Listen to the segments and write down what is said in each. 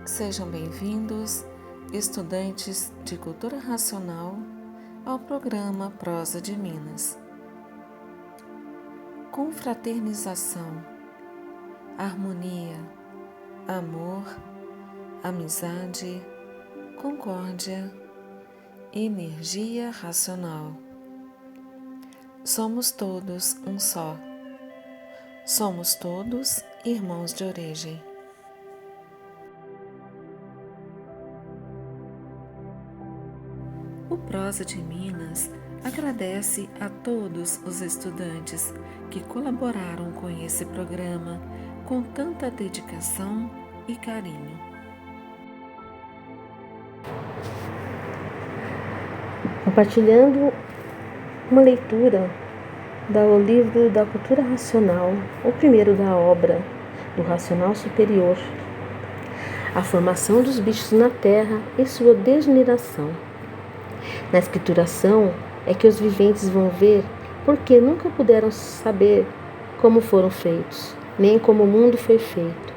Sejam bem-vindos, estudantes de Cultura Racional, ao programa Prosa de Minas. Confraternização, harmonia, amor, amizade, concórdia, energia racional. Somos todos um só. Somos todos irmãos de origem. O Prosa de Minas agradece a todos os estudantes que colaboraram com esse programa com tanta dedicação e carinho. Compartilhando uma leitura do livro da Cultura Racional, o primeiro da obra do Racional Superior, a formação dos bichos na Terra e sua degeneração. Na escrituração é que os viventes vão ver porque nunca puderam saber como foram feitos, nem como o mundo foi feito,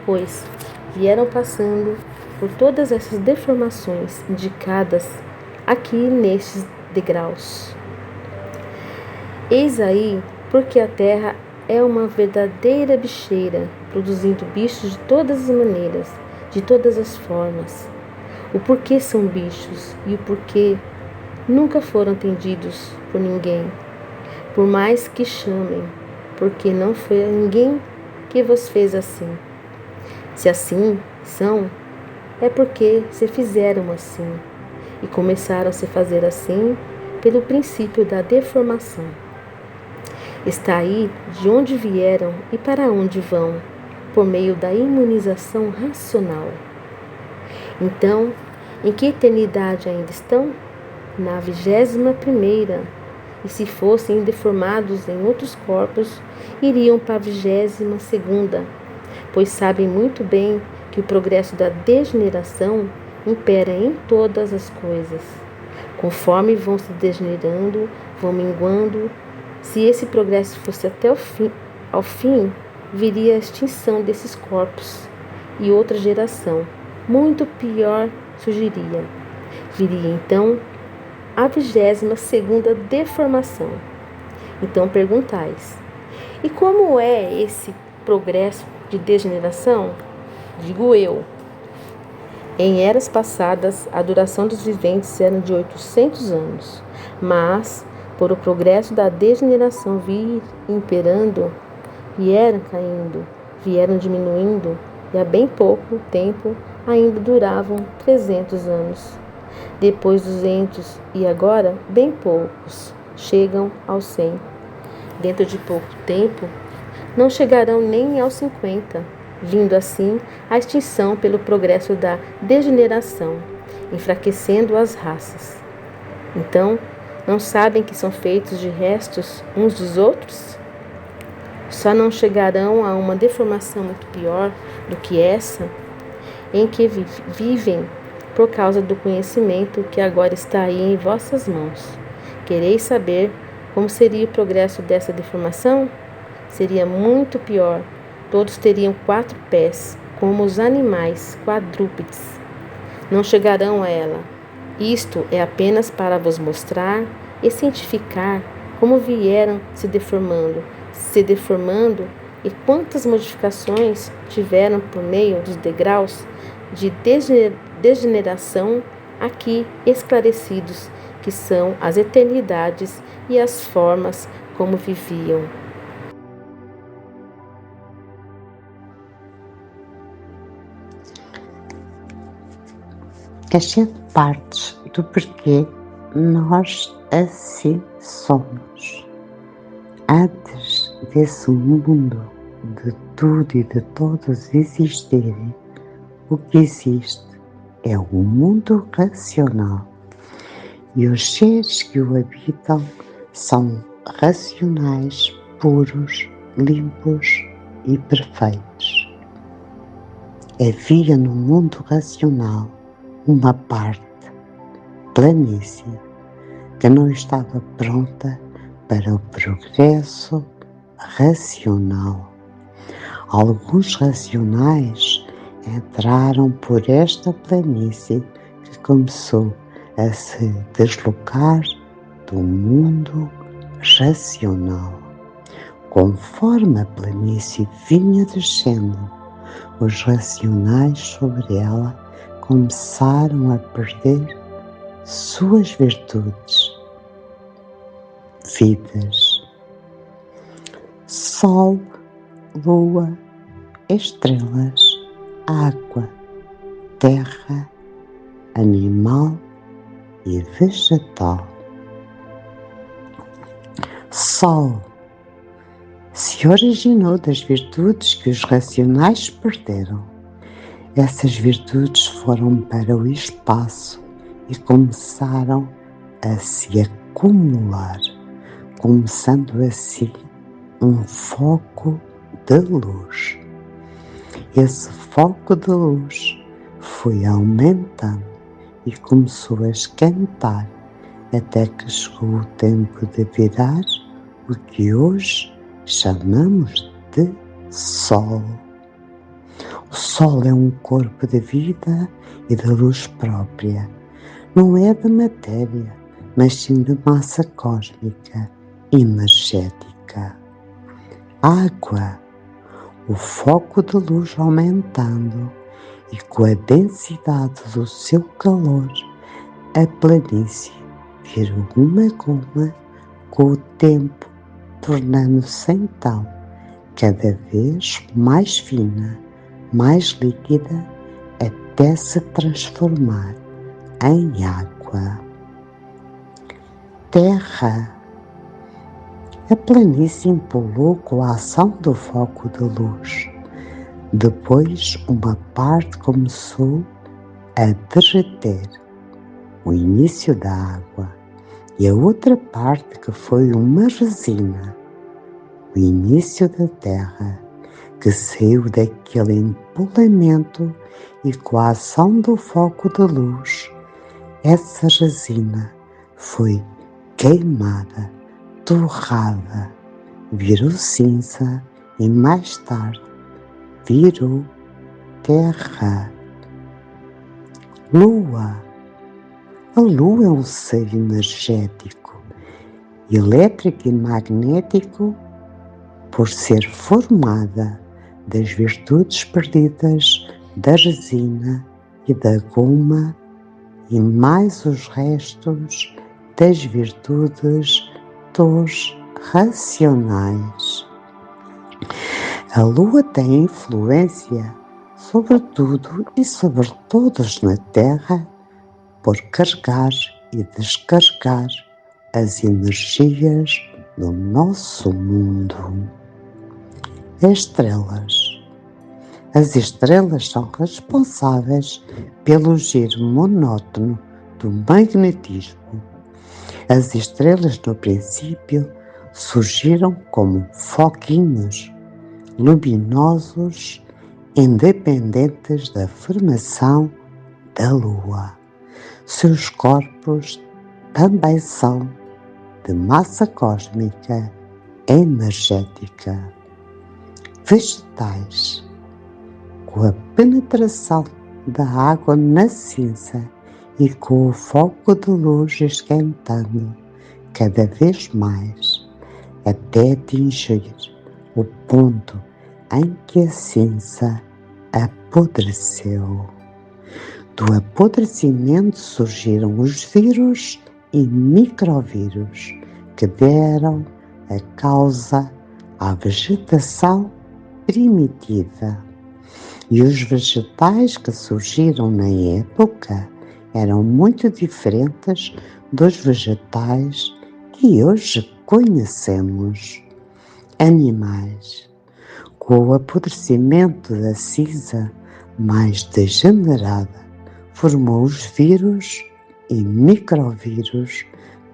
pois vieram passando por todas essas deformações indicadas aqui nestes degraus. Eis aí porque a Terra é uma verdadeira bicheira, produzindo bichos de todas as maneiras, de todas as formas. O porquê são bichos e o porquê nunca foram atendidos por ninguém, por mais que chamem, porque não foi ninguém que vos fez assim. Se assim são, é porque se fizeram assim, e começaram a se fazer assim pelo princípio da deformação. Está aí de onde vieram e para onde vão, por meio da imunização racional. Então, em que eternidade ainda estão? Na 21ª, e se fossem deformados em outros corpos, iriam para a 22ª, pois sabem muito bem que o progresso da degeneração impera em todas as coisas. Conforme vão se degenerando, vão minguando. Se esse progresso fosse até ao fim, viria a extinção desses corpos e outra geração, muito pior, surgiria. Viria então a 22ª deformação. Então perguntais: e como é esse progresso de degeneração? Digo eu. Em eras passadas, a duração dos viventes era de 800 anos, mas, por o progresso da degeneração vir imperando, vieram caindo, vieram diminuindo, e há bem pouco tempo ainda duravam 300 anos. Depois 200 e agora bem poucos chegam aos 100. Dentro de pouco tempo não chegarão nem aos 50, vindo assim a extinção pelo progresso da degeneração, enfraquecendo as raças. Então, não sabem que são feitos de restos uns dos outros? Só não chegarão a uma deformação muito pior do que essa, em que vivem por causa do conhecimento que agora está aí em vossas mãos. Quereis saber como seria o progresso dessa deformação? Seria muito pior. Todos teriam 4 pés, como os animais quadrúpedes. Não chegarão a ela. Isto é apenas para vos mostrar e cientificar como vieram se deformando e quantas modificações tiveram por meio dos degraus de degeneração aqui esclarecidos, que são as eternidades e as formas como viviam. As 7 partes do porquê nós assim somos. Antes desse mundo de tudo e de todos existirem, o que existe é um mundo racional e os seres que o habitam são racionais, puros, limpos e perfeitos. Havia no mundo racional uma parte, planície, que não estava pronta para o progresso racional. Alguns racionais entraram por esta planície que começou a se deslocar do mundo racional. Conforme a planície vinha descendo, os racionais sobre ela começaram a perder suas virtudes, vidas. Sol, lua, estrelas, água, terra, animal e vegetal. Sol se originou das virtudes que os racionais perderam. Essas virtudes foram para o espaço e começaram a se acumular, começando assim um foco de luz. Esse foco de luz foi aumentando e começou a esquentar até que chegou o tempo de virar o que hoje chamamos de Sol. O Sol é um corpo de vida e de luz própria. Não é de matéria, mas sim de massa cósmica, energética. Água, o foco de luz aumentando e com a densidade do seu calor, a planície virou uma goma com o tempo, tornando-se então cada vez mais fina, mais líquida, até se transformar em água. Terra. A planície empolou com a ação do foco de luz. Depois, uma parte começou a derreter, o início da água, e a outra parte, que foi uma resina, o início da terra, que saiu daquele empolamento e com a ação do foco de luz, essa resina foi queimada, torrada, virou cinza e mais tarde virou terra. Lua. A lua é um ser energético, elétrico e magnético, por ser formada das virtudes perdidas da resina e da goma e mais os restos das virtudes dos racionais. A lua tem influência sobre tudo e sobre todos na Terra por carregar e descarregar as energias do nosso mundo. Estrelas. As estrelas são responsáveis pelo giro monótono do magnetismo. As estrelas, no princípio, surgiram como foquinhos luminosos, independentes da formação da Lua. Seus corpos também são de massa cósmica energética. Vegetais. Com a penetração da água na cinza e com o foco de luz esquentando cada vez mais, até atingir o ponto em que a cinza apodreceu. Do apodrecimento surgiram os vírus e microvírus que deram a causa à vegetação primitiva. E os vegetais que surgiram na época eram muito diferentes dos vegetais que hoje conhecemos. Animais. Com o apodrecimento da cinza mais degenerada, formou os vírus e microvírus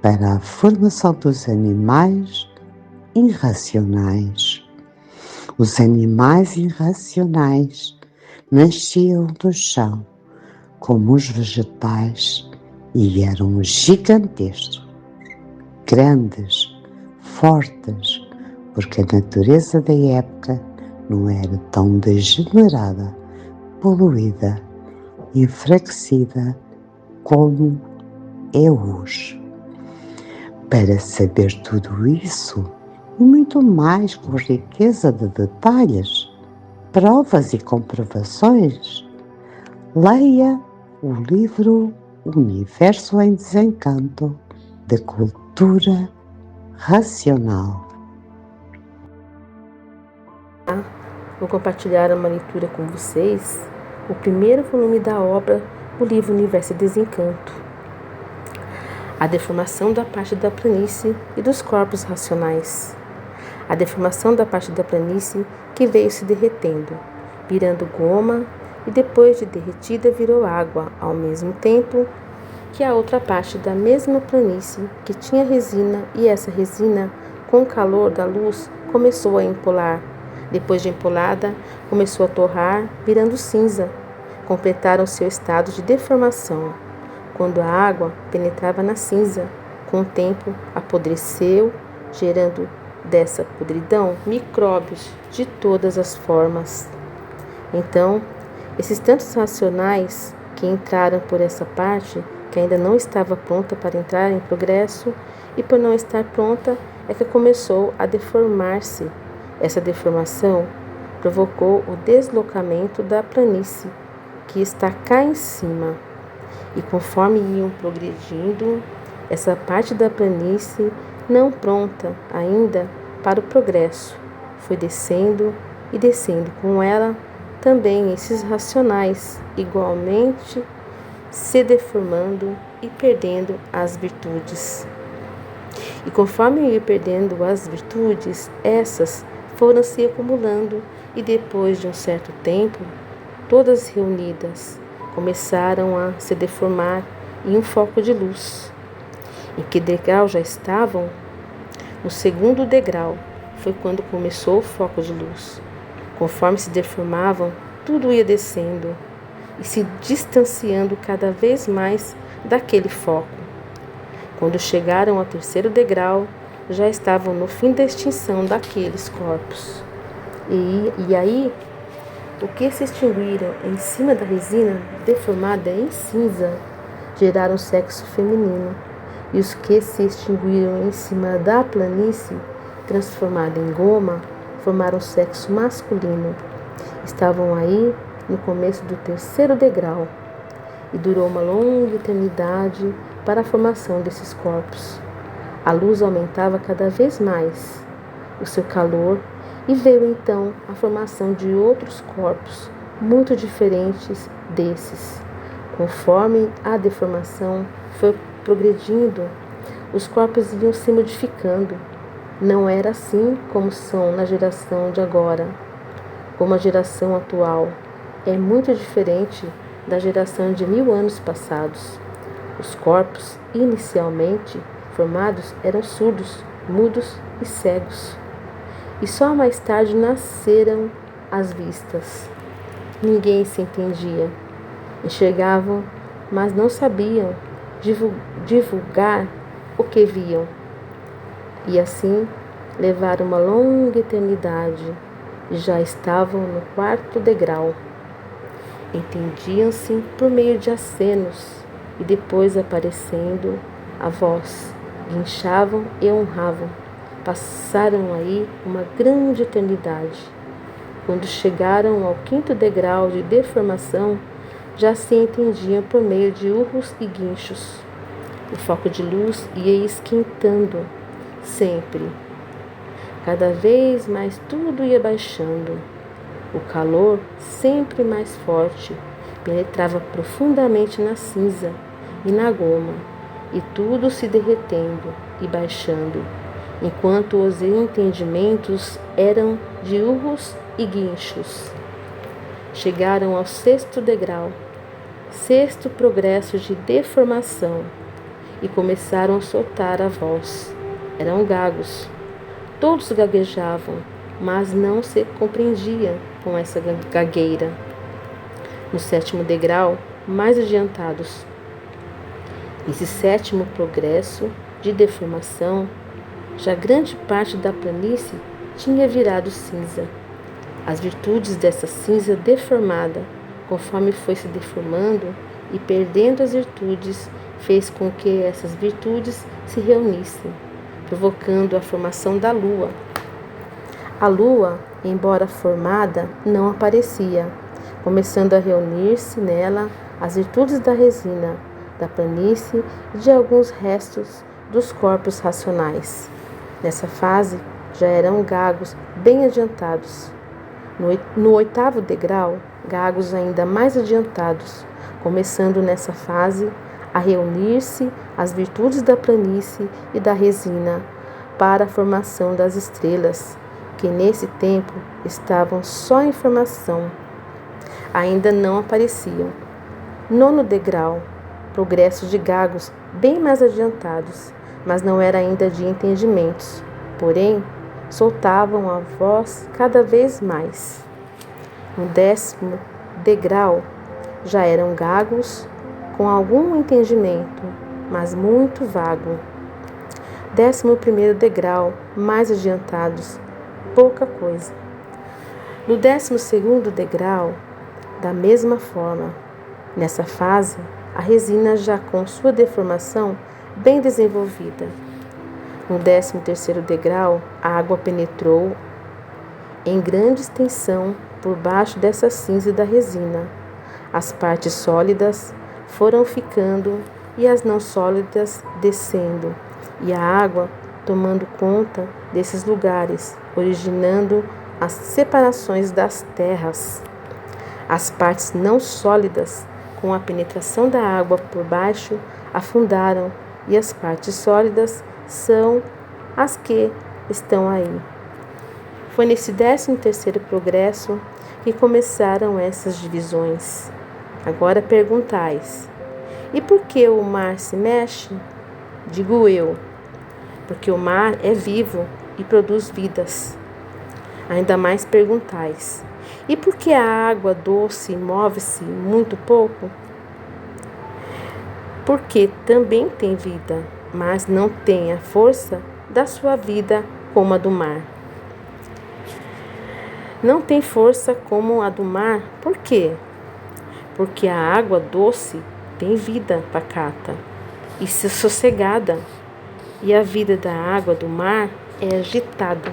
para a formação dos animais irracionais. Os animais irracionais nasciam do chão, como os vegetais, e eram gigantescos, grandes, fortes, porque a natureza da época não era tão degenerada poluída, enfraquecida, como é hoje. Para saber tudo isso e muito mais com riqueza de detalhes, provas e comprovações, leia o livro Universo em Desencanto, de Cultura Racional. Vou compartilhar uma leitura com vocês, o primeiro volume da obra, o livro Universo em Desencanto. A deformação da parte da planície e dos corpos racionais. A deformação da parte da planície que veio se derretendo, virando goma e depois de derretida virou água, ao mesmo tempo que a outra parte da mesma planície que tinha resina, e essa resina, com o calor da luz, começou a empolar. Depois de empolada, começou a torrar, virando cinza. Completaram seu estado de deformação. Quando a água penetrava na cinza, com o tempo apodreceu, gerando dessa podridão micróbios de todas as formas. Então, esses tantos racionais que entraram por essa parte, que ainda não estava pronta para entrar em progresso, e por não estar pronta é que começou a deformar-se. Essa deformação provocou o deslocamento da planície, que está cá em cima. E conforme iam progredindo, essa parte da planície, não pronta ainda para o progresso, foi descendo e descendo com ela também esses racionais, igualmente se deformando e perdendo as virtudes. E conforme ia perdendo as virtudes, essas foram se acumulando e depois de um certo tempo, todas reunidas, começaram a se deformar em um foco de luz. Em que degrau já estavam? No segundo degrau foi quando começou o foco de luz. Conforme se deformavam, tudo ia descendo e se distanciando cada vez mais daquele foco. Quando chegaram ao terceiro degrau, já estavam no fim da extinção daqueles corpos. E aí, o que se extinguiram em cima da resina deformada em cinza geraram sexo feminino, e os que se extinguiram em cima da planície transformada em goma formaram sexo masculino. Estavam aí no começo do terceiro degrau, e durou uma longa eternidade para a formação desses corpos. A luz aumentava cada vez mais o seu calor, e veio então a formação de outros corpos muito diferentes desses. Conforme a deformação foi progredindo, os corpos iam se modificando. Não era assim como são na geração de agora. Como a geração atual é muito diferente da geração de 1000 anos passados. Os corpos inicialmente formados eram surdos, mudos e cegos. E só mais tarde nasceram as vistas. Ninguém se entendia. Enxergavam, mas não sabiam divulgar o que viam. E assim levaram uma longa eternidade e já estavam no quarto degrau. Entendiam-se por meio de acenos e depois aparecendo a voz, guinchavam e honravam. Passaram aí uma grande eternidade. Quando chegaram ao quinto degrau de deformação, já se entendiam por meio de urros e guinchos. O foco de luz ia esquentando sempre. Cada vez mais tudo ia baixando. O calor, sempre mais forte, penetrava profundamente na cinza e na goma, e tudo se derretendo e baixando, enquanto os entendimentos eram de urros e guinchos. Chegaram ao sexto degrau, sexto progresso de deformação, e começaram a soltar a voz. Eram gagos. Todos gaguejavam, mas não se compreendia com essa gagueira. No sétimo degrau, mais adiantados. Esse sétimo progresso de deformação, já grande parte da planície tinha virado cinza. As virtudes dessa cinza deformada conforme foi se deformando e perdendo as virtudes, fez com que essas virtudes se reunissem, provocando a formação da lua. A lua, embora formada, não aparecia, começando a reunir-se nela as virtudes da resina, da planície e de alguns restos dos corpos racionais. Nessa fase, já eram gagos bem adiantados. No oitavo degrau, gagos ainda mais adiantados, começando nessa fase a reunir-se as virtudes da planície e da resina para a formação das estrelas, que nesse tempo estavam só em formação, ainda não apareciam. Nono degrau, progresso de gagos bem mais adiantados, mas não era ainda de entendimentos, porém soltavam a voz cada vez mais. No 10º degrau, já eram gagos com algum entendimento, mas muito vago. 11º degrau, mais adiantados, pouca coisa. No 12º degrau, da mesma forma. Nessa fase, a resina já com sua deformação bem desenvolvida. No 13º degrau, a água penetrou em grande extensão por baixo dessa cinza da resina. As partes sólidas foram ficando e as não sólidas descendo, e a água tomando conta desses lugares, originando as separações das terras. As partes não sólidas, com a penetração da água por baixo, afundaram, e as partes sólidas são as que estão aí. Foi nesse 13º progresso que começaram essas divisões. Agora perguntais: e por que o mar se mexe? Digo eu, porque o mar é vivo e produz vidas. Ainda mais perguntais: e por que a água doce move-se muito pouco? Porque também tem vida, mas não tem a força da sua vida como a do mar. Não tem força como a do mar, por quê? Porque a água doce tem vida pacata e sossegada, e a vida da água do mar é agitada.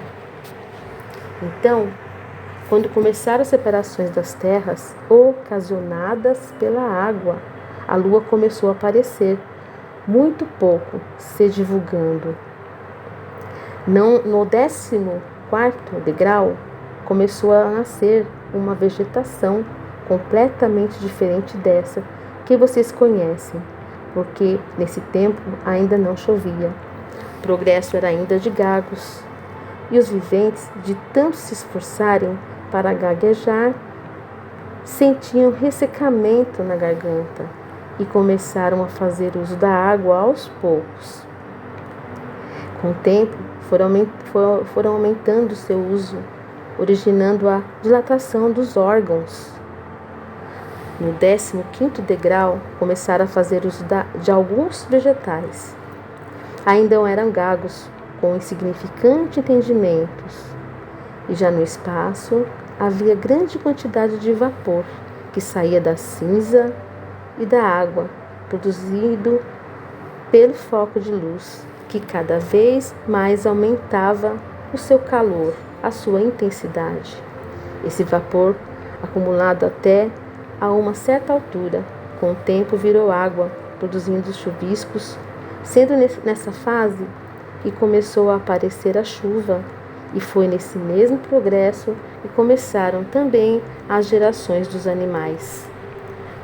Então, quando começaram as separações das terras, ocasionadas pela água, a lua começou a aparecer, muito pouco, se divulgando. No 14º degrau, começou a nascer uma vegetação completamente diferente dessa que vocês conhecem, porque nesse tempo ainda não chovia. O progresso era ainda de gagos, e os viventes, de tanto se esforçarem para gaguejar, sentiam ressecamento na garganta e começaram a fazer uso da água aos poucos. Com o tempo, foram aumentando seu uso, originando a dilatação dos órgãos. No 15º degrau, começaram a fazer uso de alguns vegetais. Ainda eram gagos, com insignificante entendimentos, e já no espaço havia grande quantidade de vapor que saía da cinza e da água, produzido pelo foco de luz, que cada vez mais aumentava o seu calor, a sua intensidade. Esse vapor, acumulado até a uma certa altura, com o tempo virou água, produzindo chuviscos, sendo nessa fase que começou a aparecer a chuva, e foi nesse mesmo progresso que começaram também as gerações dos animais.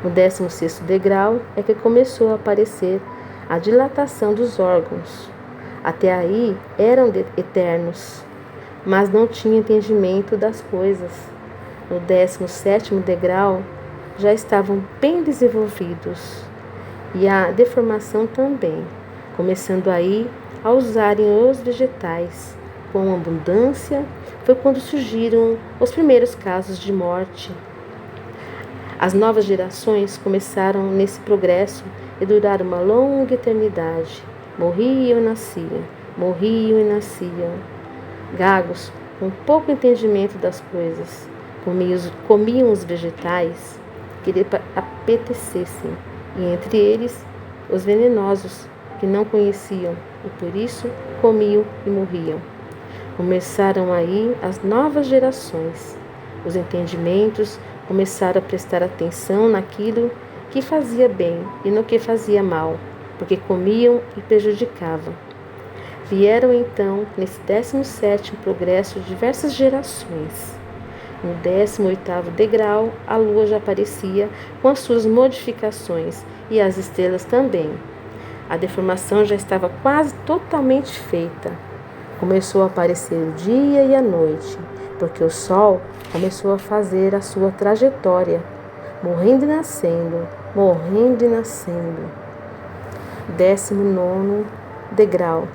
No 16º degrau é que começou a aparecer a dilatação dos órgãos. Até aí eram eternos, mas não tinham entendimento das coisas. No 17º degrau já estavam bem desenvolvidos, e a deformação também, começando aí a usarem os vegetais com abundância. Foi quando surgiram os primeiros casos de morte. As novas gerações começaram nesse progresso e duraram uma longa eternidade. Morriam e nasciam, morriam e nasciam. Gagos, com pouco entendimento das coisas, comiam os vegetais que lhe apetecessem, e entre eles os venenosos que não conheciam, e por isso comiam e morriam. Começaram aí as novas gerações. Os entendimentos começaram a prestar atenção naquilo que fazia bem e no que fazia mal, porque comiam e prejudicavam. Vieram então, nesse 17º progresso, diversas gerações. No 18º degrau, a lua já aparecia com as suas modificações e as estrelas também. A deformação já estava quase totalmente feita. Começou a aparecer o dia e a noite, porque o sol começou a fazer a sua trajetória, morrendo e nascendo, morrendo e nascendo. 19º degrau.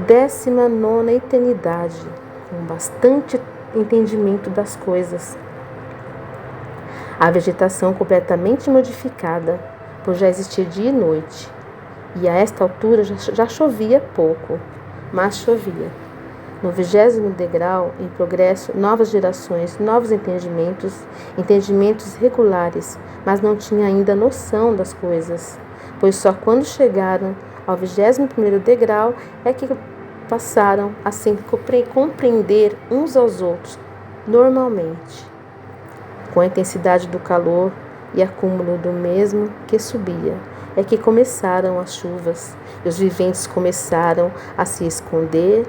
19ª eternidade, com bastante entendimento das coisas. A vegetação completamente modificada, por já existir dia e noite. E a esta altura já chovia pouco, mas chovia. No 20º degrau, em progresso, novas gerações, novos entendimentos, entendimentos regulares, mas não tinha ainda noção das coisas, pois só quando chegaram ao 21º degrau é que passaram a se compreender uns aos outros normalmente, com a intensidade do calor e acúmulo do mesmo que subia, é que começaram as chuvas e os viventes começaram a se esconder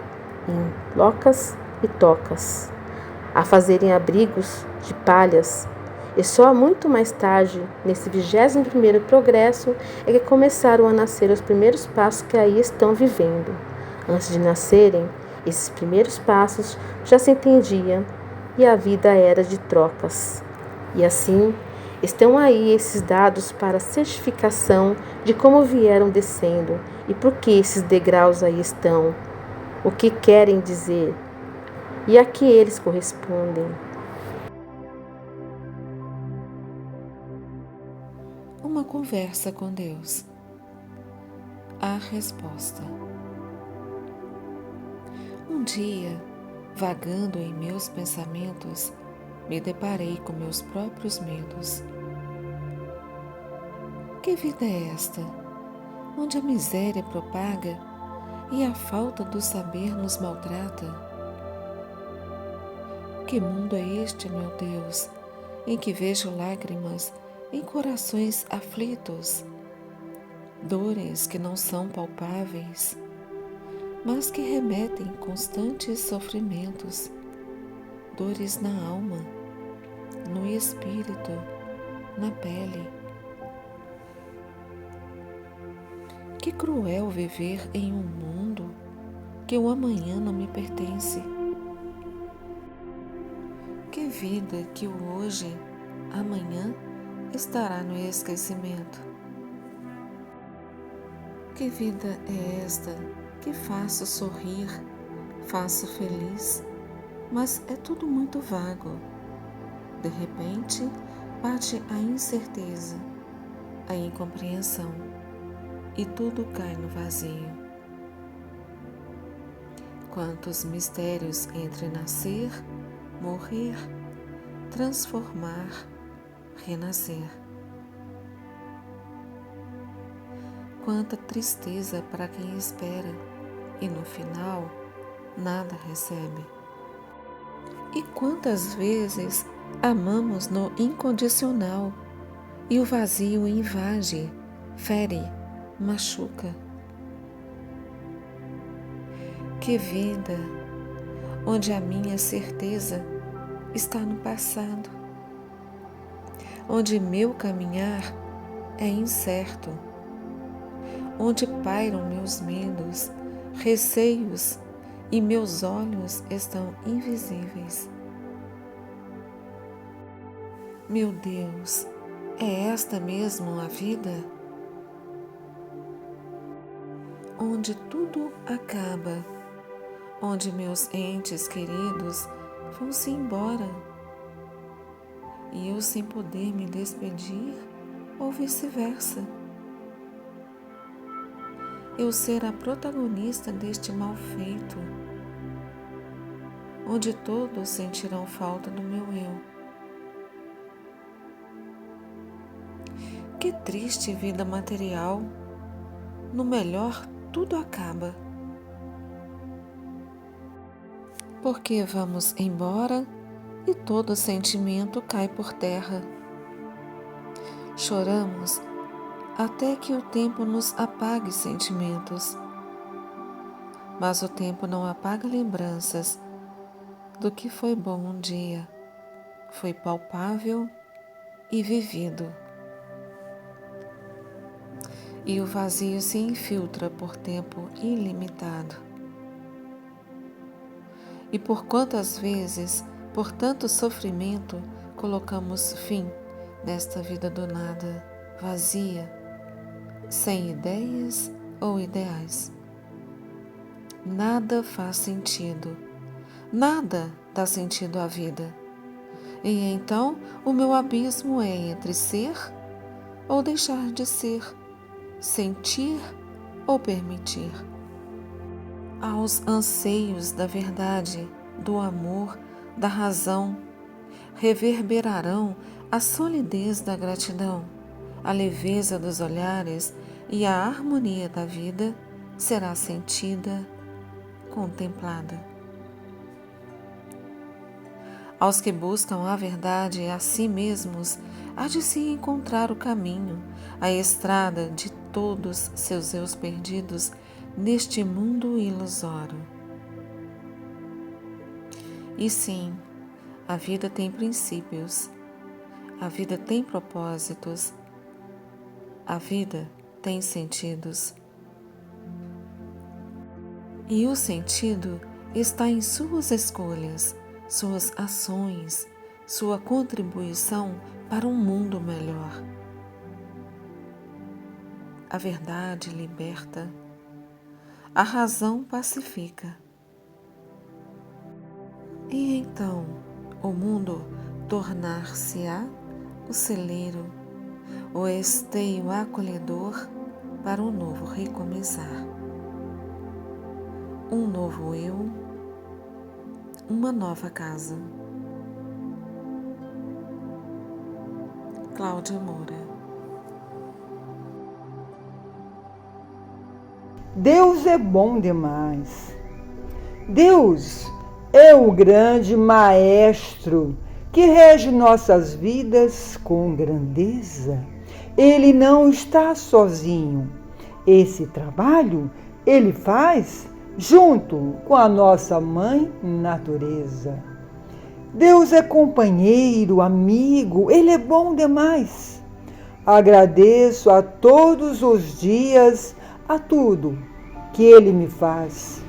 em locas e tocas, a fazerem abrigos de palhas. E só muito mais tarde, nesse 21º progresso, é que começaram a nascer os primeiros passos que aí estão vivendo. Antes de nascerem, esses primeiros passos já se entendiam e a vida era de trocas. E assim, estão aí esses dados para certificação de como vieram descendo e por que esses degraus aí estão, o que querem dizer e a que eles correspondem. Uma conversa com Deus. A resposta. Um dia, vagando em meus pensamentos, me deparei com meus próprios medos. Que vida é esta, onde a miséria propaga e a falta do saber nos maltrata? Que mundo é este, meu Deus, em que vejo lágrimas em corações aflitos, dores que não são palpáveis, mas que remetem constantes sofrimentos, dores na alma, no espírito, na pele. Que cruel viver em um mundo que o amanhã não me pertence. Que vida que o hoje, amanhã, estará no esquecimento. Que vida é esta que faço sorrir, faço feliz, mas é tudo muito vago. De repente, bate a incerteza, a incompreensão, e tudo cai no vazio. Quantos mistérios entre nascer, morrer, transformar, renascer. Quanta tristeza para quem espera e no final nada recebe. E quantas vezes amamos no incondicional e o vazio invade, fere, machuca. Que vida onde a minha certeza está no passado, onde meu caminhar é incerto, onde pairam meus medos, receios e meus olhos estão invisíveis. Meu Deus, é esta mesmo a vida? Onde tudo acaba, onde meus entes queridos vão-se embora e eu sem poder me despedir ou vice-versa. Eu ser a protagonista deste mal feito, onde todos sentirão falta do meu eu. Que triste vida material. No melhor, tudo acaba. Porque vamos embora e todo sentimento cai por terra. Choramos até que o tempo nos apague sentimentos. Mas o tempo não apaga lembranças do que foi bom um dia, foi palpável e vivido. E o vazio se infiltra por tempo ilimitado. E por quantas vezes, por tanto sofrimento, colocamos fim nesta vida do nada, vazia, sem ideias ou ideais. Nada faz sentido, nada dá sentido à vida. E então o meu abismo é entre ser ou deixar de ser, sentir ou permitir. Aos anseios da verdade, do amor, da razão, reverberarão a solidez da gratidão, a leveza dos olhares e a harmonia da vida será sentida, contemplada. Aos que buscam a verdade a si mesmos, há de se encontrar o caminho, a estrada de todos seus eus perdidos neste mundo ilusório. E sim, a vida tem princípios, a vida tem propósitos, a vida tem sentidos. E o sentido está em suas escolhas, suas ações, sua contribuição para um mundo melhor. A verdade liberta, a razão pacifica. E então o mundo tornar-se-á o celeiro, o esteio acolhedor para um novo recomeçar. Um novo eu, uma nova casa. Cláudia Moura. Deus é bom demais. Deus é o grande maestro que rege nossas vidas com grandeza. Ele não está sozinho. Esse trabalho ele faz junto com a nossa mãe natureza. Deus é companheiro, amigo, ele é bom demais. Agradeço a todos os dias a tudo que ele me faz.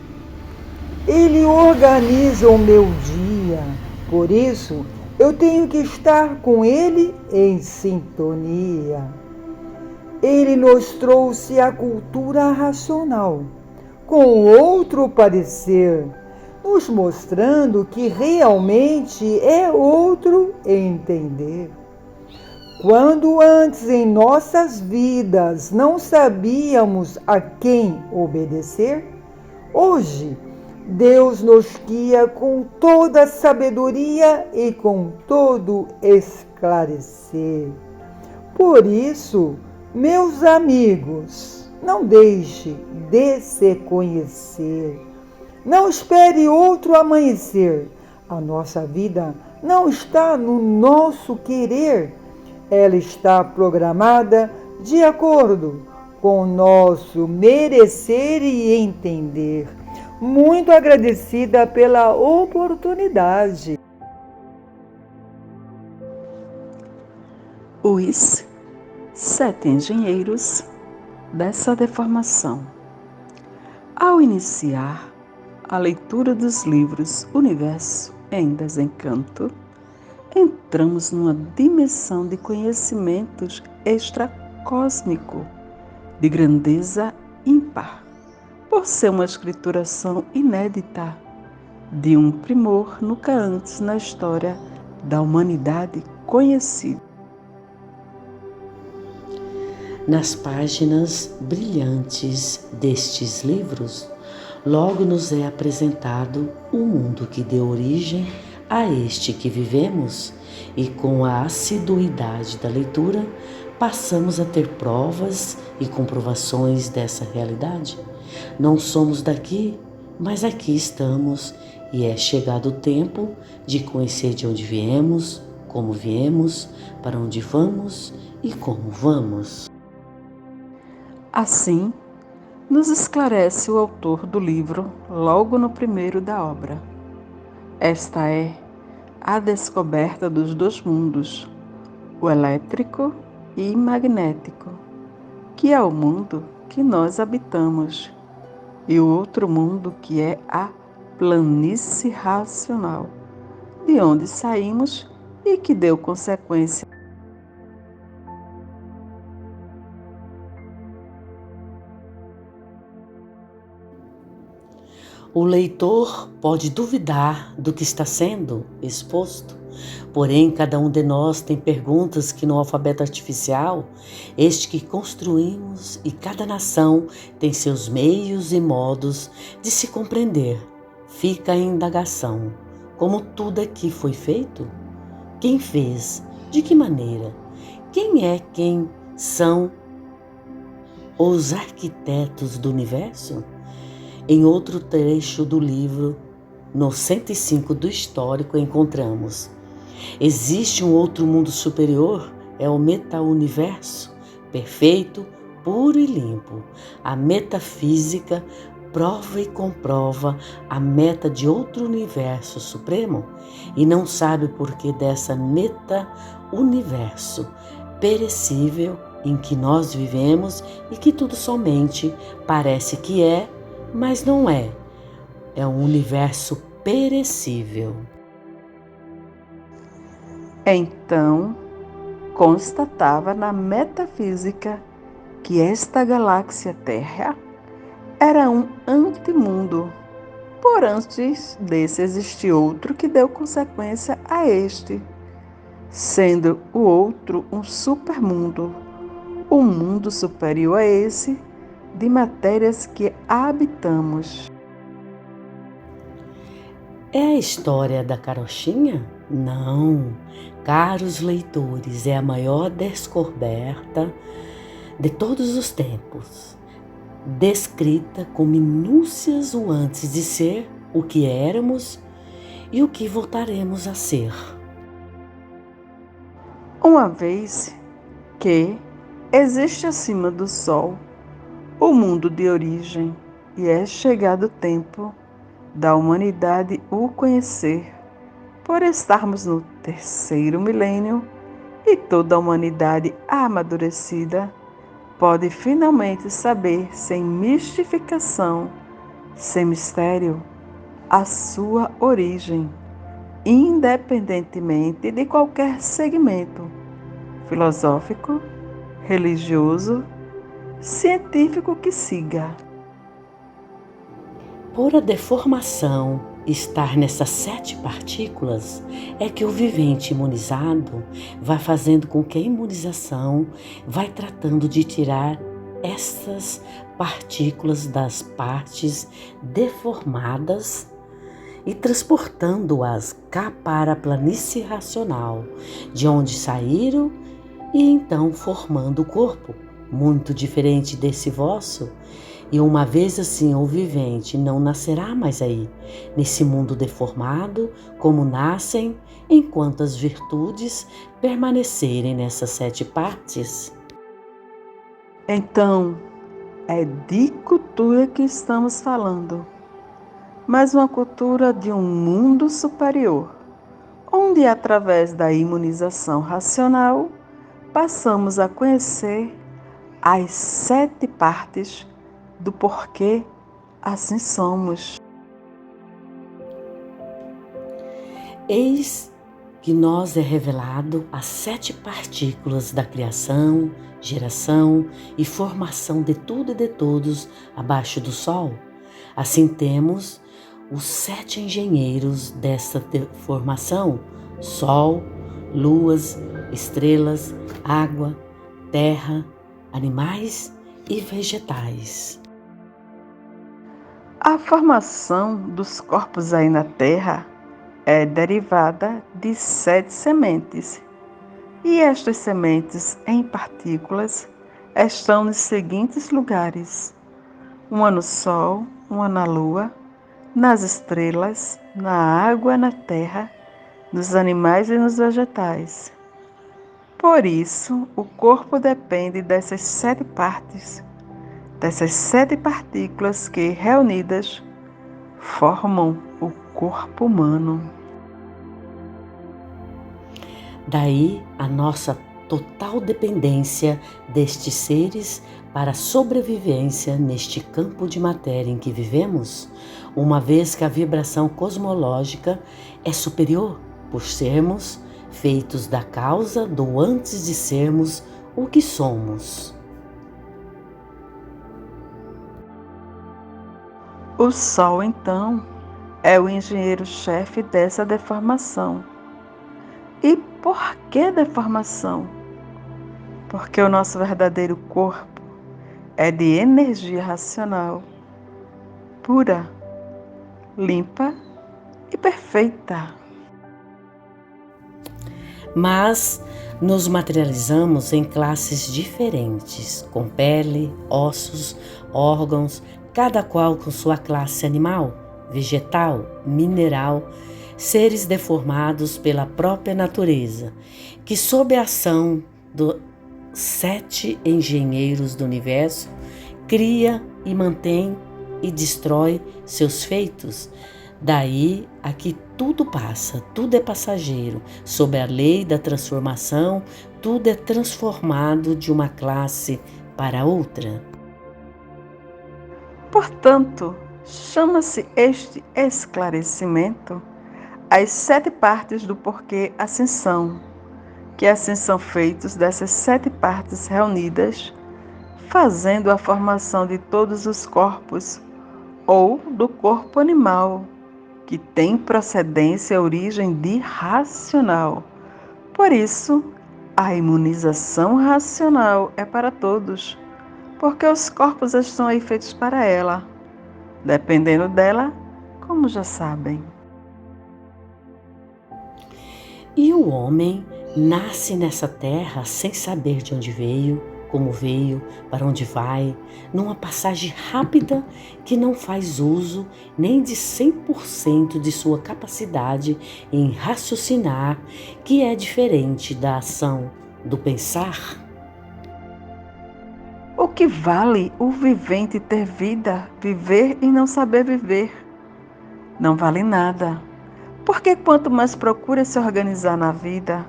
Ele organiza o meu dia, por isso eu tenho que estar com ele em sintonia. Ele nos trouxe a cultura racional, com outro parecer, nos mostrando que realmente é outro entender. Quando antes em nossas vidas não sabíamos a quem obedecer, hoje Deus nos guia com toda sabedoria e com todo esclarecer. Por isso, meus amigos, não deixe de se conhecer. Não espere outro amanhecer. A nossa vida não está no nosso querer. Ela está programada de acordo com o nosso merecer e entender. Muito agradecida pela oportunidade. Os 7 engenheiros dessa deformação. Ao iniciar a leitura dos livros Universo em Desencanto, entramos numa dimensão de conhecimentos extracósmico, de grandeza ímpar, por ser uma escrituração inédita, de um primor nunca antes na história da humanidade conhecida. Nas páginas brilhantes destes livros, logo nos é apresentado o mundo que deu origem a este que vivemos e com a assiduidade da leitura passamos a ter provas e comprovações dessa realidade. Não somos daqui, mas aqui estamos e é chegado o tempo de conhecer de onde viemos, como viemos, para onde vamos e como vamos. Assim, nos esclarece o autor do livro logo no primeiro da obra. Esta é a descoberta dos dois mundos, o elétrico e magnético, que é o mundo que nós habitamos, e o outro mundo que é a planície racional, de onde saímos e que deu consequência. O leitor pode duvidar do que está sendo exposto, porém cada um de nós tem perguntas que no alfabeto artificial, este que construímos, e cada nação tem seus meios e modos de se compreender. Fica a indagação: como tudo aqui foi feito? Quem fez? De que maneira? Quem são os arquitetos do universo? Em outro trecho do livro, no 105 do histórico, encontramos: existe um outro mundo superior, é o meta-universo, perfeito, puro e limpo. A metafísica prova e comprova a meta de outro universo supremo e não sabe por que dessa meta-universo perecível em que nós vivemos e que tudo somente parece que é, mas não é. É um universo perecível. Então, constatava na metafísica que esta galáxia Terra era um antimundo. Por antes desse existe outro que deu consequência a este, sendo o outro um supermundo, um mundo superior a esse, de matérias que habitamos. É a história da carochinha? Não, caros leitores, é a maior descoberta de todos os tempos, descrita com minúcias o antes de ser, o que éramos e o que voltaremos a ser. Uma vez que existe acima do Sol o mundo de origem, e é chegado o tempo da humanidade o conhecer, por estarmos no 3º milênio e toda a humanidade amadurecida pode finalmente saber, sem mistificação, sem mistério, a sua origem, independentemente de qualquer segmento filosófico, religioso, científico que siga. Por a deformação estar nessas 7 partículas, é que o vivente imunizado vai fazendo com que a imunização vai tratando de tirar essas partículas das partes deformadas e transportando-as cá para a planície racional, de onde saíram, e então formando o corpo, muito diferente desse vosso. E uma vez assim o vivente não nascerá mais aí, nesse mundo deformado, como nascem, enquanto as virtudes permanecerem nessas 7 partes. Então, é de cultura que estamos falando, mas uma cultura de um mundo superior, onde através da imunização racional passamos a conhecer as 7 partes do porquê assim somos. Eis que nós é revelado as 7 partículas da criação, geração e formação de tudo e de todos abaixo do sol. Assim temos os 7 engenheiros dessa formação: sol, luas, estrelas, água, terra, animais e vegetais. A formação dos corpos aí na Terra é derivada de 7 sementes. E estas sementes, em partículas, estão nos seguintes lugares: uma no Sol, uma na Lua, nas estrelas, na água, na terra, nos animais e nos vegetais. Por isso, o corpo depende dessas 7 partes, dessas 7 partículas que, reunidas, formam o corpo humano. Daí a nossa total dependência destes seres para a sobrevivência neste campo de matéria em que vivemos, uma vez que a vibração cosmológica é superior por sermos feitos da causa do antes de sermos o que somos. O Sol, então, é o engenheiro-chefe dessa deformação. E por que deformação? Porque o nosso verdadeiro corpo é de energia racional, pura, limpa e perfeita. Mas nos materializamos em classes diferentes, com pele, ossos, órgãos, cada qual com sua classe animal, vegetal, mineral, seres deformados pela própria natureza, que sob a ação dos 7 engenheiros do universo, cria e mantém e destrói seus feitos. Daí a que tudo passa, tudo é passageiro. Sob a lei da transformação, tudo é transformado de uma classe para outra. Portanto, chama-se este esclarecimento as 7 partes do porquê ascensão, que assim são feitos dessas 7 partes reunidas, fazendo a formação de todos os corpos, ou do corpo animal, que tem procedência e origem de racional. Por isso, a imunização racional é para todos, porque os corpos estão aí feitos para ela, dependendo dela, como já sabem. E o homem nasce nessa terra sem saber de onde veio, como veio, para onde vai, numa passagem rápida que não faz uso nem de 100% de sua capacidade em raciocinar, que é diferente da ação do pensar. O que vale o vivente ter vida, viver e não saber viver? Não vale nada. Porque quanto mais procura se organizar na vida,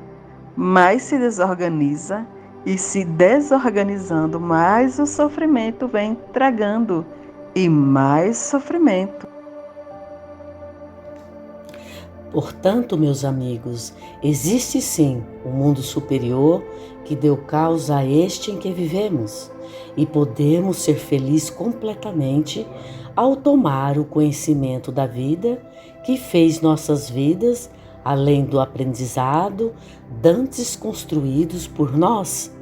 mais se desorganiza, e se desorganizando, mais o sofrimento vem tragando, e mais sofrimento. Portanto, meus amigos, existe sim um mundo superior que deu causa a este em que vivemos, e podemos ser felizes completamente ao tomar o conhecimento da vida que fez nossas vidas, além do aprendizado, dantes construídos por nós,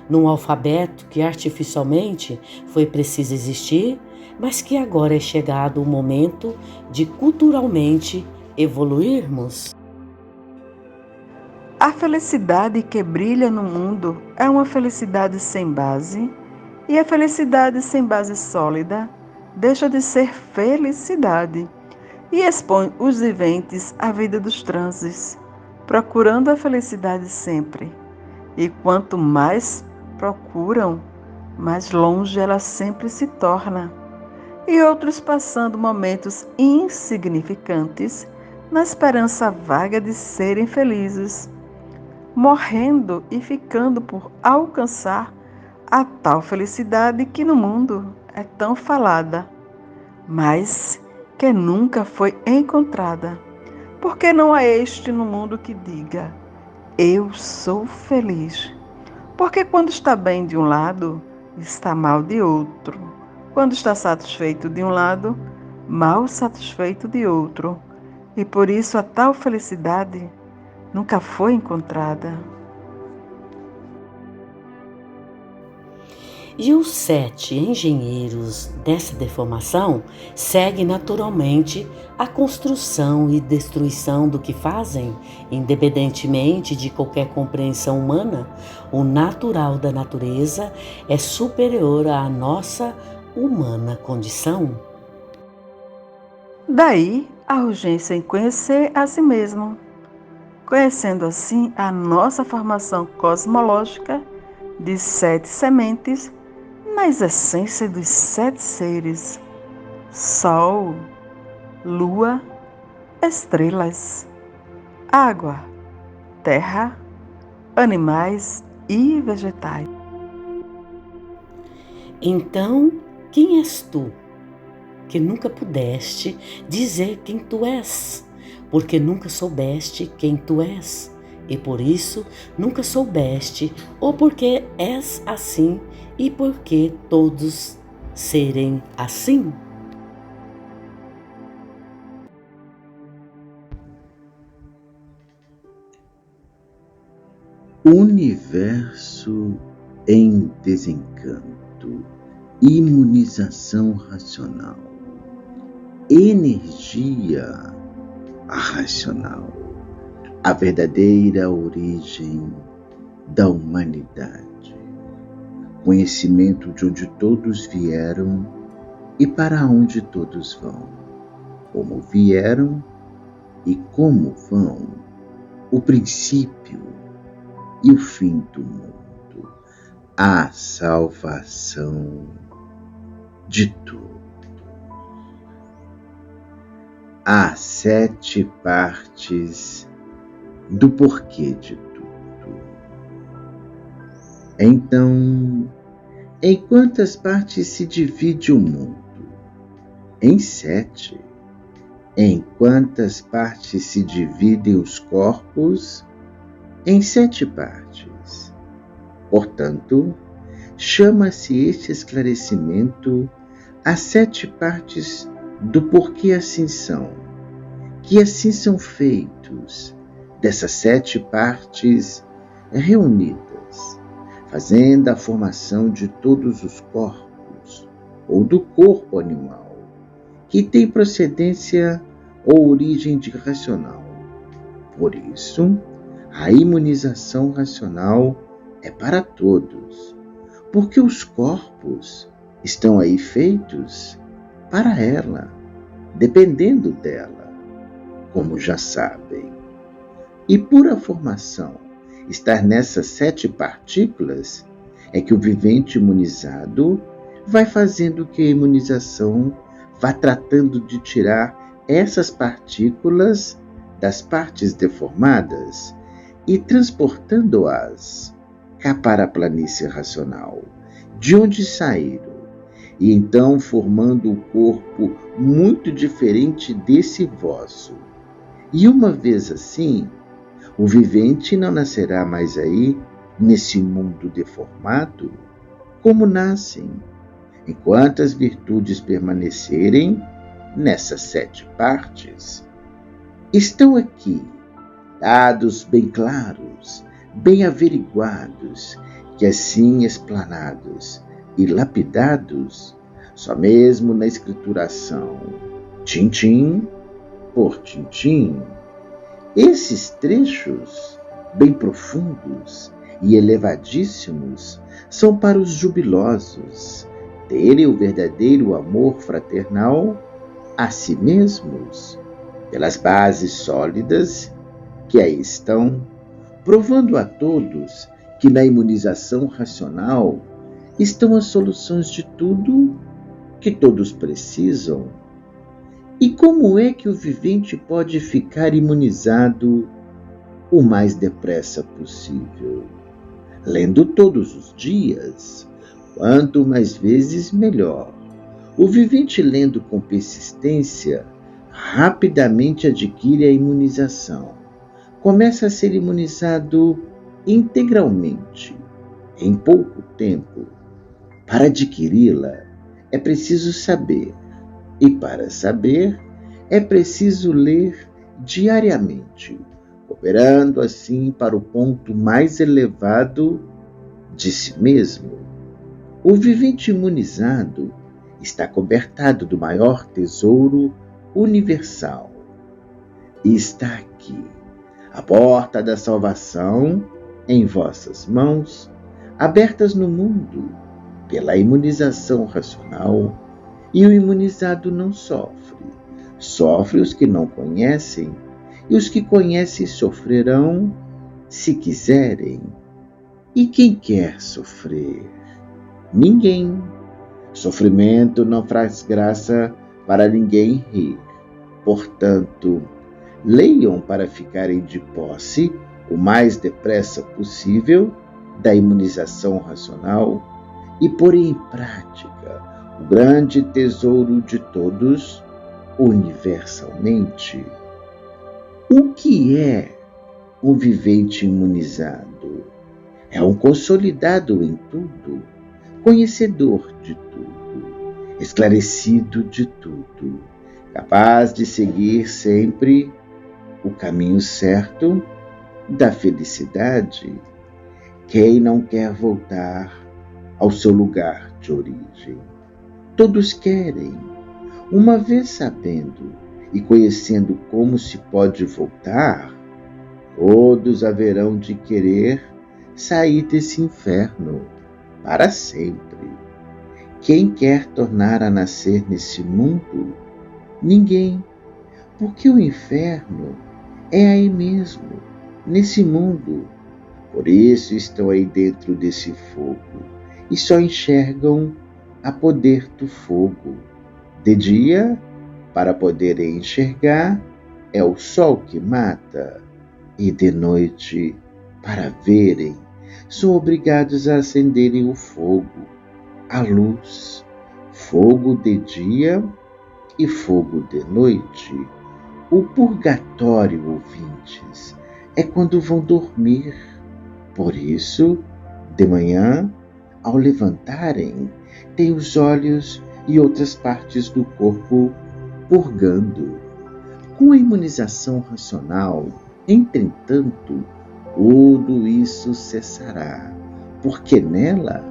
num alfabeto que artificialmente foi preciso existir, mas que agora é chegado o momento de culturalmente evoluirmos. A felicidade que brilha no mundo é uma felicidade sem base, e a felicidade sem base sólida deixa de ser felicidade e expõe os viventes à vida dos transes, procurando a felicidade sempre. E quanto mais procuram, mais longe ela sempre se torna. E outros passando momentos insignificantes na esperança vaga de serem felizes, morrendo e ficando por alcançar a tal felicidade que no mundo é tão falada, mas que nunca foi encontrada, porque não há este no mundo que diga: eu sou feliz. Porque quando está bem de um lado, está mal de outro. Quando está satisfeito de um lado, mal satisfeito de outro. E por isso a tal felicidade nunca foi encontrada. E os 7 engenheiros dessa deformação seguem naturalmente a construção e destruição do que fazem, independentemente de qualquer compreensão humana. O natural da natureza é superior à nossa humana condição. Daí a urgência em conhecer a si mesmo, conhecendo assim a nossa formação cosmológica de 7 sementes nas essências dos 7 seres: Sol, Lua, estrelas, água, terra, animais e vegetais. Então, quem és tu, que nunca pudeste dizer quem tu és, porque nunca soubeste quem tu és, e por isso nunca soubeste, ou porque és assim, e porque todos serem assim? Universo em desencanto, imunização racional, energia racional, a verdadeira origem da humanidade, conhecimento de onde todos vieram e para onde todos vão, como vieram e como vão, o princípio e o fim do mundo, a salvação de tudo. Há 7 partes do porquê de tudo. Então, em quantas partes se divide o mundo? Em 7. Em quantas partes se dividem os corpos? Em 7 partes. Portanto, chama-se este esclarecimento as 7 partes do porquê assim são, que assim são feitos, dessas 7 partes reunidas, fazendo a formação de todos os corpos, ou do corpo animal, que tem procedência ou origem de racional. Por isso, a imunização racional é para todos, porque os corpos estão aí feitos para ela, dependendo dela, como já sabem. E por a formação estar nessas 7 partículas, é que o vivente imunizado vai fazendo que a imunização vá tratando de tirar essas partículas das partes deformadas e transportando-as cá para a planície racional, de onde saíram, e então formando um corpo muito diferente desse vosso. E uma vez assim, o vivente não nascerá mais aí, nesse mundo deformado, como nascem, enquanto as virtudes permanecerem nessas 7 partes. Estão aqui, dados bem claros, bem averiguados, que assim explanados e lapidados, só mesmo na escrituração, tintim por tintim. Esses trechos, bem profundos e elevadíssimos, são para os jubilosos terem o verdadeiro amor fraternal a si mesmos, pelas bases sólidas que aí estão, provando a todos que na imunização racional estão as soluções de tudo que todos precisam. E como é que o vivente pode ficar imunizado o mais depressa possível? Lendo todos os dias, quanto mais vezes melhor. O vivente lendo com persistência, rapidamente adquire a imunização. Começa a ser imunizado integralmente, em pouco tempo. Para adquiri-la, é preciso saber, e para saber, é preciso ler diariamente, operando assim para o ponto mais elevado de si mesmo. O vivente imunizado está cobertado do maior tesouro universal e está aqui, a porta da salvação em vossas mãos, abertas no mundo pela imunização racional. E o imunizado não sofre os que não conhecem, e os que conhecem sofrerão se quiserem. E quem quer sofrer? Ninguém. Sofrimento não faz graça para ninguém rir. Portanto, leiam para ficarem de posse o mais depressa possível da imunização racional e porem em prática o grande tesouro de todos, universalmente. O que é um vivente imunizado? É um consolidado em tudo, conhecedor de tudo, esclarecido de tudo, capaz de seguir sempre o caminho certo da felicidade. Quem não quer voltar ao seu lugar de origem? Todos querem, uma vez sabendo e conhecendo como se pode voltar, todos haverão de querer sair desse inferno para sempre. Quem quer tornar a nascer nesse mundo? Ninguém, porque o inferno é aí mesmo, nesse mundo. Por isso estão aí dentro desse fogo e só enxergam a poder do fogo. De dia, para poderem enxergar, é o sol que mata, e de noite, para verem, são obrigados a acenderem o fogo, a luz, fogo de dia e fogo de noite. O purgatório, ouvintes, é quando vão dormir. Por isso, de manhã, ao levantarem, têm os olhos e outras partes do corpo purgando. Com a imunização racional, entretanto, tudo isso cessará, porque nela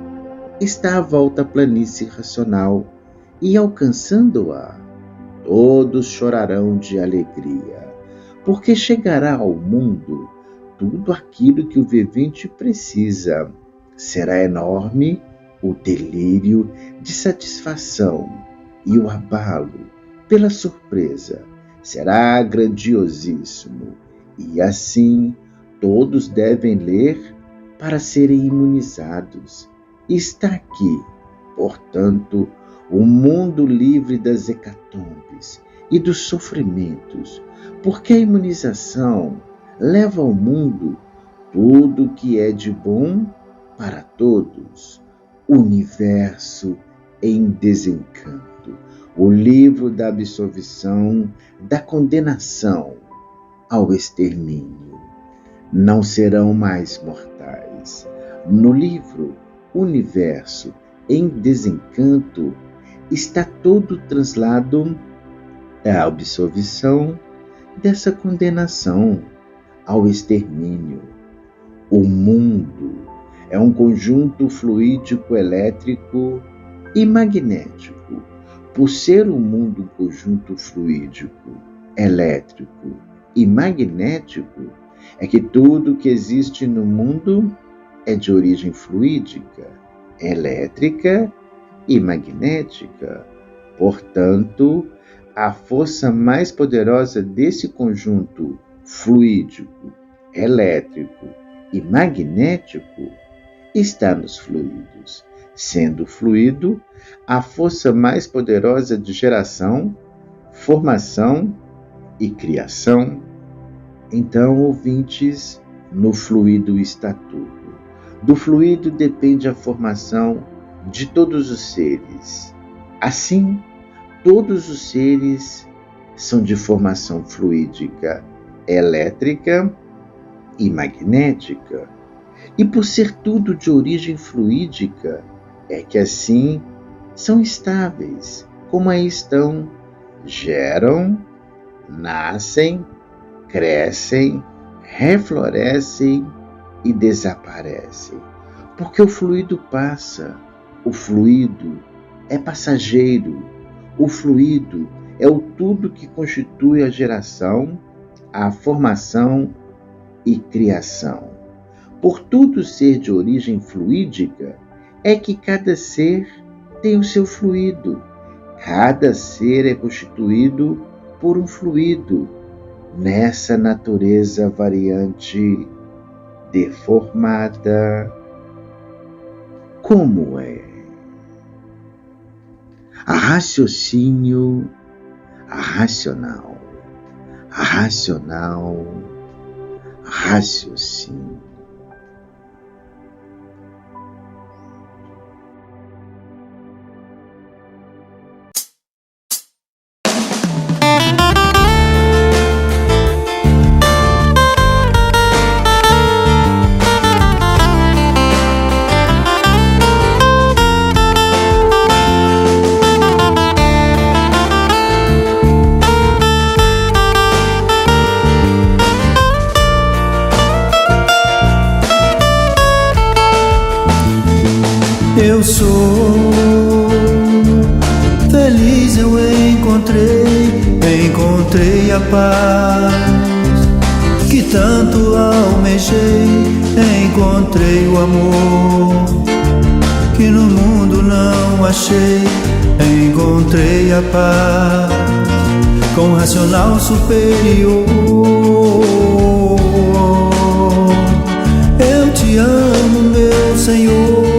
está a volta à planície racional, e alcançando-a, todos chorarão de alegria, porque chegará ao mundo tudo aquilo que o vivente precisa. Será enorme o delírio de satisfação e o abalo pela surpresa será grandiosíssimo, e assim todos devem ler para serem imunizados. Está aqui, portanto, o mundo livre das hecatombes e dos sofrimentos, porque a imunização leva ao mundo tudo o que é de bom para todos. Universo em desencanto, o livro da absolvição, da condenação ao extermínio. Não serão mais mortais. No livro Universo em Desencanto está todo o translado da absolvição dessa condenação ao extermínio. O mundo é um conjunto fluídico, elétrico e magnético. Por ser o mundo um conjunto fluídico, elétrico e magnético, é que tudo que existe no mundo é de origem fluídica, elétrica e magnética. Portanto, a força mais poderosa desse conjunto fluídico, elétrico e magnético está nos fluidos, sendo o fluido a força mais poderosa de geração, formação e criação. Então, ouvintes, no fluido está tudo. Do fluido depende a formação de todos os seres. Assim, todos os seres são de formação fluídica, elétrica e magnética. E por ser tudo de origem fluídica, é que assim são estáveis, como aí estão, geram, nascem, crescem, reflorescem e desaparecem. Porque o fluido passa, O fluido é passageiro. O fluido é o tudo que constitui a geração, a formação e criação. Por tudo ser de origem fluídica, é que cada ser tem o seu fluido. Cada ser é constituído por um fluido, nessa natureza variante, deformada. Como é? A raciocínio, a racional, a racional, a raciocínio. Eu sou feliz, eu encontrei a paz que tanto almejei, encontrei o amor que no mundo não achei, encontrei a paz com racional superior. Eu te amo, meu Senhor.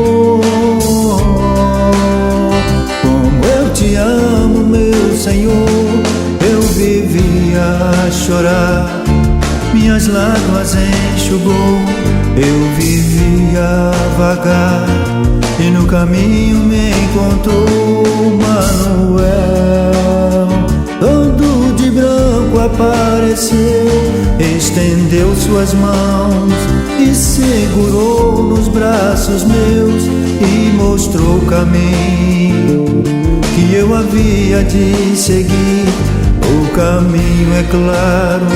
Senhor, eu vivia a chorar, minhas lágrimas enxugou. Eu vivia a vagar e no caminho me encontrou Manuel. Todo de branco apareceu, estendeu suas mãos e segurou nos braços meus e mostrou o caminho que eu havia de seguir. O caminho é claro,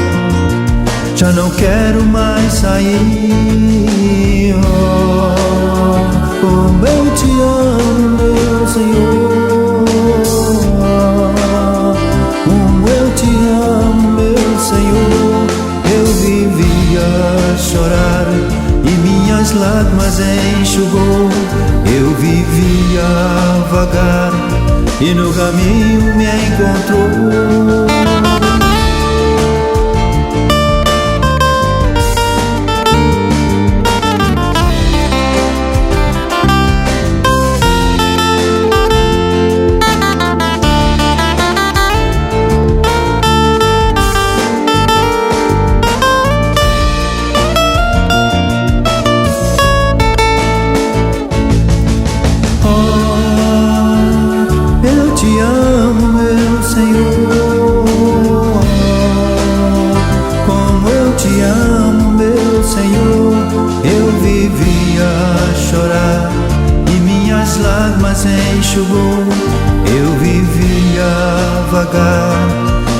já não quero mais sair. Como eu te amo, meu Senhor. Como eu te amo, meu Senhor. Eu vivia a chorar e minhas lágrimas enxugou. Eu vivia a vagar e no caminho me encontrou. Enxugou, eu vivia a vagar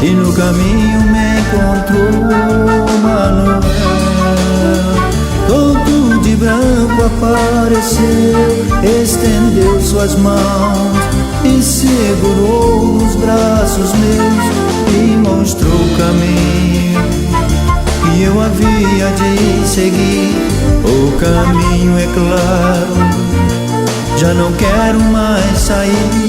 e no caminho me encontrou Manuel. Todo de branco apareceu, estendeu suas mãos e segurou nos braços meus e mostrou o caminho que eu havia de seguir. O caminho é claro, já não quero mais sair.